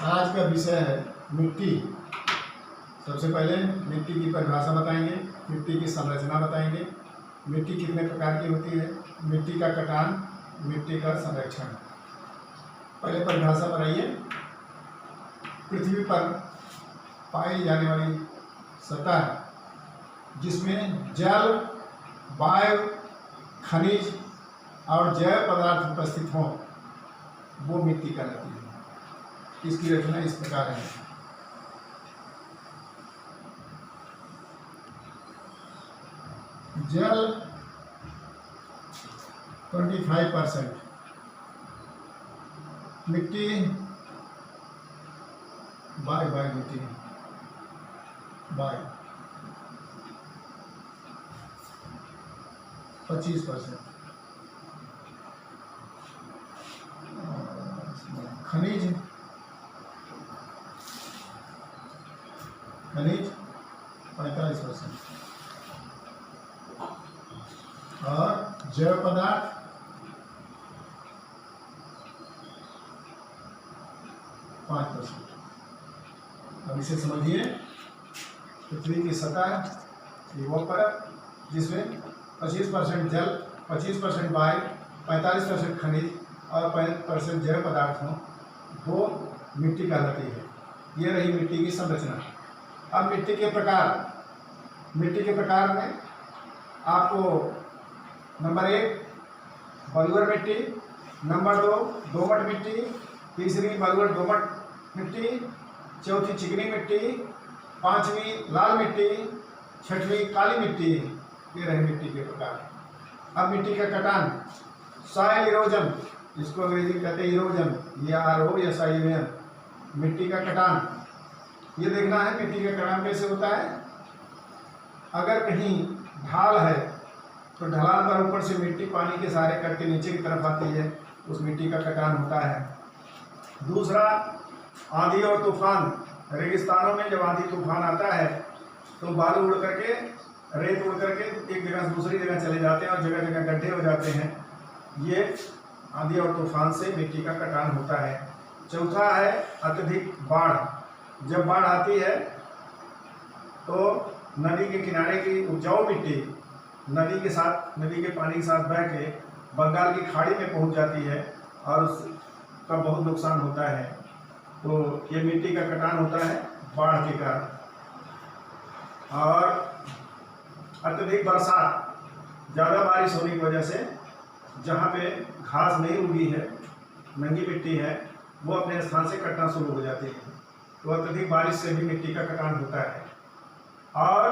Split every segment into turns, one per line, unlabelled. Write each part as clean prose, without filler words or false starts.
आज का विषय है मिट्टी। सबसे पहले मिट्टी की परिभाषा बताएंगे, मिट्टी की संरचना बताएंगे, मिट्टी कितने प्रकार की होती है, मिट्टी का कटान, मिट्टी का संरक्षण। पहले परिभाषा बनाइए। पृथ्वी पर पाई जाने वाली सतह जिसमें जल, वायु, खनिज और जैव पदार्थ उपस्थित हों वो मिट्टी कहलाती है। इसकी रचना इस प्रकार है। जल 25%, मिट्टी मिट्टी 25%, खनिज 45% और जैव पदार्थ 5%। अब इसे समझिए। पृथ्वी की सतह ये वो परत जिसमें 25% जल, 25% वायु, 45% खनिज और 5% जैव पदार्थ हों वो मिट्टी कहलाती है। ये रही मिट्टी की संरचना। अब मिट्टी के प्रकार में आपको नंबर 1 बलुअर मिट्टी, नंबर 2 दोमट मिट्टी, तीसरी बलुअर दोमट मिट्टी, चौथी चिकनी मिट्टी, पांचवी लाल मिट्टी, छठवीं काली मिट्टी। ये रहे मिट्टी के प्रकार। अब मिट्टी का कटान, सॉइल इरोजन, जिसको अंग्रेजी में कहते हैं इरोजन, या RO या SIN। मिट्टी का कटान ये देखना है मिट्टी का कटान कैसे होता है। अगर कहीं ढाल है तो ढलान पर ऊपर से मिट्टी पानी के सहारे करके नीचे की तरफ आती है, उस मिट्टी का कटान होता है। दूसरा, आंधी और तूफान। रेगिस्तानों में जब आंधी तूफान आता है तो बालू उड़ करके, रेत उड़ करके एक जगह से दूसरी जगह चले जाते हैं और जगह जगह गड्ढे हो जाते हैं। ये आंधी और तूफान से मिट्टी का कटान होता है। चौथा है अत्यधिक बाढ़। जब बाढ़ आती है तो नदी के किनारे की उपजाऊ मिट्टी नदी के पानी के साथ बह के बंगाल की खाड़ी में पहुंच जाती है और उसका बहुत नुकसान होता है। तो ये मिट्टी का कटान होता है बाढ़ के कारण। और अत्यधिक बरसात, ज़्यादा बारिश होने की वजह से जहाँ पे घास नहीं उगी है, नंगी मिट्टी है, वो अपने स्थान से कटना शुरू हो जाती है। तो अत्यधिक बारिश से भी मिट्टी का कटान होता है। और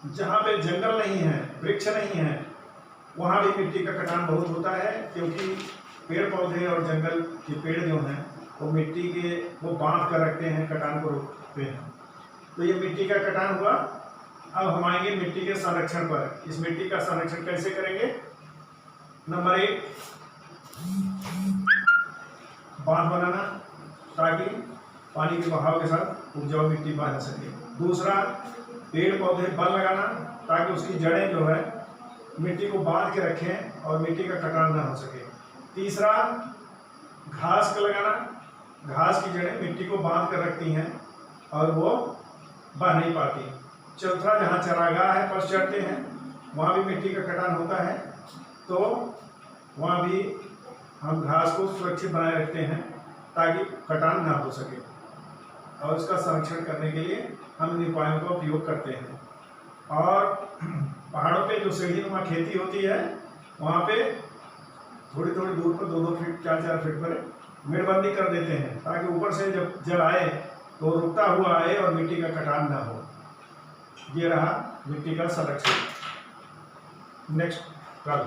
जहाँ पे जंगल नहीं है, वृक्ष नहीं है, वहाँ भी मिट्टी का कटान बहुत होता है, क्योंकि पेड़ पौधे और जंगल के पेड़ जो हैं वो मिट्टी के वो बांध कर रखते हैं, कटान को रोकते हैं। तो ये मिट्टी का कटान हुआ। अब हम आएंगे मिट्टी के संरक्षण पर। इस मिट्टी का संरक्षण कैसे करेंगे? नंबर 1 बांध बनाना ताकि पानी के बहाव के साथ उपजाऊ मिट्टी बह सके। दूसरा, पेड़ पौधे वन लगाना ताकि उसकी जड़ें जो है मिट्टी को बांध के रखें और मिट्टी का कटान ना हो सके। तीसरा, घास का लगाना। घास की जड़ें मिट्टी को बांध कर रखती हैं और वो बह नहीं पाती। चौथा, जहाँ चरागाह है, पशु चरते हैं, वहाँ भी मिट्टी का कटान होता है, तो वहाँ भी हम घास को सुरक्षित बनाए रखते हैं ताकि कटान ना हो सके। और इसका संरक्षण करने के लिए हम इन उपायों का उपयोग करते हैं। और पहाड़ों पे जो सीढ़ीनुमा खेती होती है वहाँ पे थोड़ी थोड़ी दूर पर 2-2 फीट 4-4 फीट पर मेड़बंदी कर देते हैं ताकि ऊपर से जब जल आए तो रुकता हुआ आए और मिट्टी का कटान ना हो। ये रहा मिट्टी का संरक्षण। नेक्स्ट कल।